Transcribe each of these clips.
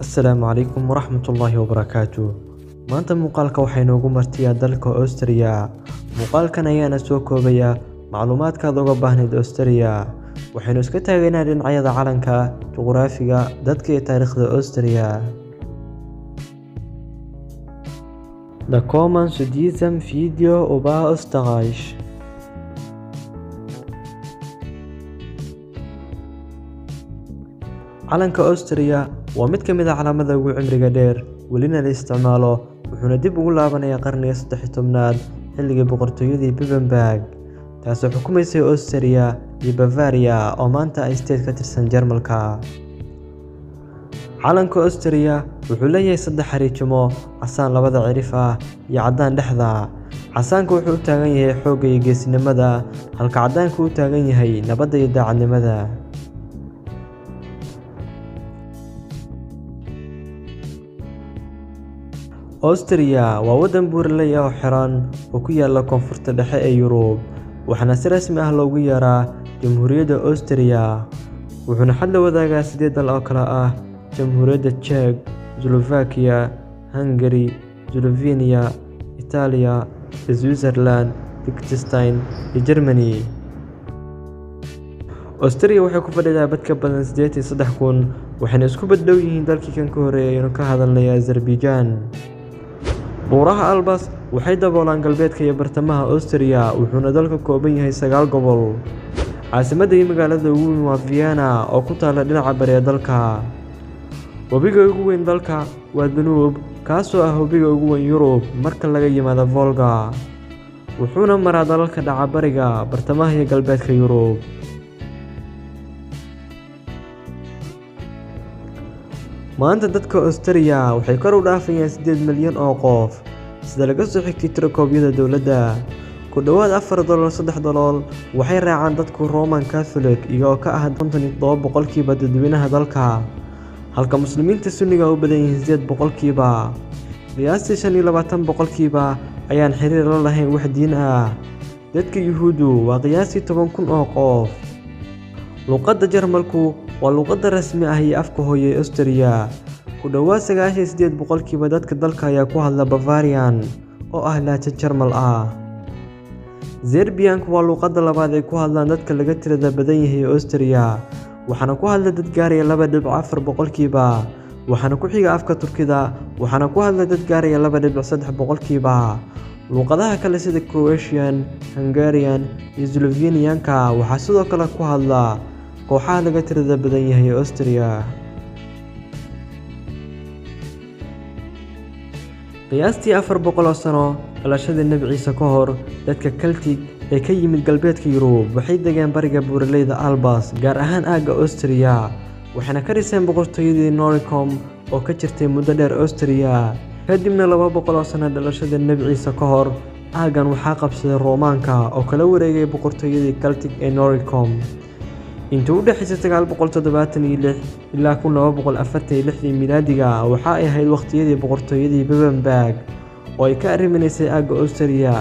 السلام عليكم ورحمة الله وبركاته. maanta muuqaalka waxaynu ugu martiyaa dalka Austria. muuqaalkan ayaana soo koobaya macluumaadka aad uga baahnayd Austria. waxaynu iska taagaynaa dhinacyada calanka, juqraafiga, dadka iyo taariikhda Austria. Da kommen zu diesem Video über Österreich. calanka Austria waa mid ka mid ah calaamada ugu cimriga dheer welina la isticmaalo, wuxuuna dib ugu laabanayaa qarniga 13aad xilligii boqortooyadii Bavaria taasoo xukumaysay Austria iyo Bavaria oo maanta ay state ka tirsan Jarmalka. calanka Austria wuxuu leeyahay 3 xariijimo, casaan labada cirif ah iyo cadaan dhexda. casaanku wuxuu u taagan yahay xoogga iyo geesinimada, halka cadaanku u taagan yahay nabadda iyo daacadnimada. Austria waa waddan buuraley ah oo xiran oo ku yaalla koonfurta dhexe ee Yurub, waxaana si rasmi ah loogu yeeraa Jamhuuriyadda Austria. wuxuuna xad la wadaagaa 8 dal oo kala ah Jamhuuriyadda Czech, Slovakia, Hungary, Slovenia, Italia, Switzerland, Liechtenstein iyo Germany. Austria waxay ku fadhidaa bad ka badan 83,000, waxayna isku badhow yihiin dalkii kan ka horeeyay inuu ka hadalnay Azerbaijan. buuraha Alps waxay daboolaan galbeedka iyo bartamaha Austria, wuxuuna dalka kooban yahay 9 gobol. caasimadda iyo magaalada ugu weyn waa Vienna oo ku taalla dhinaca bari ee dalka. webiga ugu weyn dalka waa Danube, kaasoo ah webiga ugu weyn Yurub marka laga yimaado Volga, wuxuuna maraa dalalka dhaca bariga, bartamaha iyo galbeedka Yurub. maanta dadka Austria waxay kor u dhaafayaan 8 milyan oo qof sida laga soo xigtay tirakoobyada dowladda. ku dhowaad $4 waxay raacaan dadku Roman Catholic iyagoo ka ah 57% dadweynaha dalka, halka muslimiinta sunniga u badan yihiin 8%. qiyaastii 25% ayaan xiriir la lahayn wax diin ah. dadka Yuhuuddu waa qiyaastii 10,000 oo qof. luqadda Jarmalku waa luqadda rasmi ah iyo afka hooyo ee Austria. ku dhowaad 98% dadka dalka ayaa ku hadla Bavarian oo ah lahjad Jarmal ah. Serbian-ku waa luqadda labaad ay ku hadlaan dadka laga tirada badan yahay Austria, waxaana ku hadla dad gaaraya 2.4%, waxaana ku xiga afka Turkida, waxaana ku hadla dad gaaraya 2.3%. luqadaha kale sida Croatian, Hungarian iyo Slovenian-ka waxaa sidoo kale ku hadla kooxaha laga tirada badan yahay Austria. qiyaastii 400 sano dhalashada Nabi Ciise ka hor, dadka Celtic ee ka yimid galbeedka Yurub waxay degaan bariga buuraleyda Alps, gaar ahaan aagga Austria, waxayna ka dhiseen boqortooyadii Noricum oo ka jirtay muddo dheer Austria. kadibna 200 sano dhalashada Nabi Ciise ka hor, aaggan waxaa qabsaday Roomaanka oo kala wareegay boqortooyadii Celtic ee Noricum. intii u dhaxaysay 976 ilaa 1246 miilaadiga waxa ay ahayd waqtiyadii boqortooyadii Bavaria oo ay ka arrimaysay aagga Austria.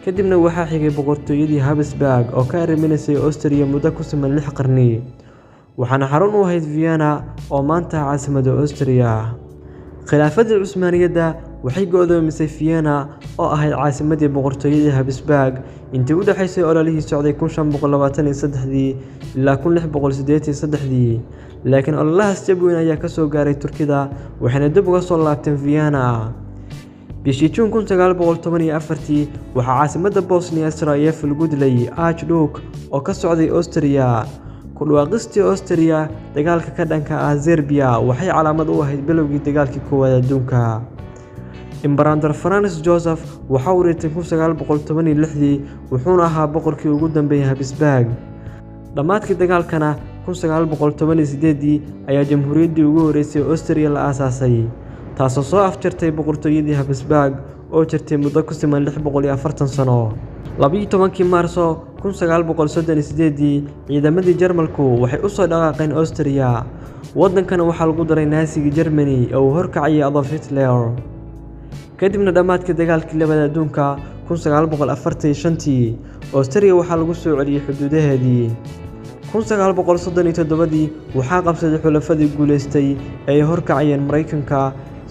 kadibna waxaa xigay boqortooyadii Habsburg oo ka arrimaysay Austria muddo ku siman 6 qarni, waxaana xarun u ahayd Vienna oo maanta caasimadda Austria. khilaafadii Cusmaaniyadda waxay go'doomisay Vienna oo ahayd caasimadii boqortooyadii Habsburg intii u dhaxaysay ololihii socday 1523 ilaa 1683, laakiin ololahaas jab weyn ayaa ka soo gaaray Turkida, waxayna dib uga soo laabteen Vienna. bishii Juun 1914 waxaa caasimadda Bosnia Sarajevo lagu dilay Archduke oo ka socday Austria. ku dhawaaqistii Austria dagaalka ka dhanka ah Serbia waxay calaamad u ahayd bilowgii dagaalkii koowaad adduunka. Emperor Franz Joseph waxa uu dhintay 1916 wuxuuna ahaa boqorkii ugu dambeeyay Habsburg. dhammaadkii dagaalkana 1918 ayaa jamhuuriyaddii ugu horeysay Austria la aasaasay, taasoo soo afjartay boqortooyadii Habsburg oo jirtay muddo ku siman 640 sano. 12 Maarso 1938 ciidamadii Jarmalku waxay u soo dhaqaaqeen Austria. waddankana waxaa lagu daray Naasiga Germany oo uu horkacayay Adolf Hitler. kadibna dhammaadkii dagaalkii labaad adduunka 1945 Austria waxaa lagu soo celiyay xuduudaheedii. 1937 waxaa qabsaday xulafadii guuleystay ee ay horkacayeen Mareykanka,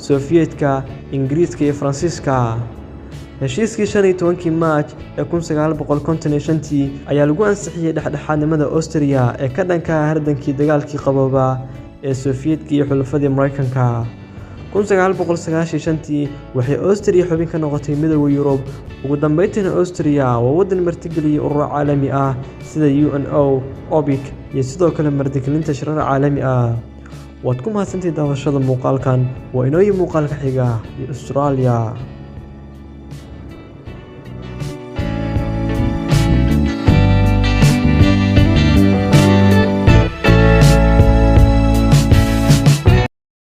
Sofiyeetka, Ingiriiska iyo Faransiiska. heshiiskii 15 Maaj ee 1955 ayaa lagu ansixiyay dhexdhexaadnimada Austria ee ka dhanka ah hardankii dagaalkii qaboobaa ee Sofiyeetka iyo xulafadii Mareykanka. 1995 waxay Austria xubin ka noqotay Midowga Yurub. ugu dambeyntiina Austria waa waddan martigeliyay ururo caalami ah sida UNO, OPEC iyo sidoo kale martigelinta shirar caalami ah. waad ku mahadsantahay daawashada muuqaalkan. waa inoo muuqaalka xiga iyo Australia.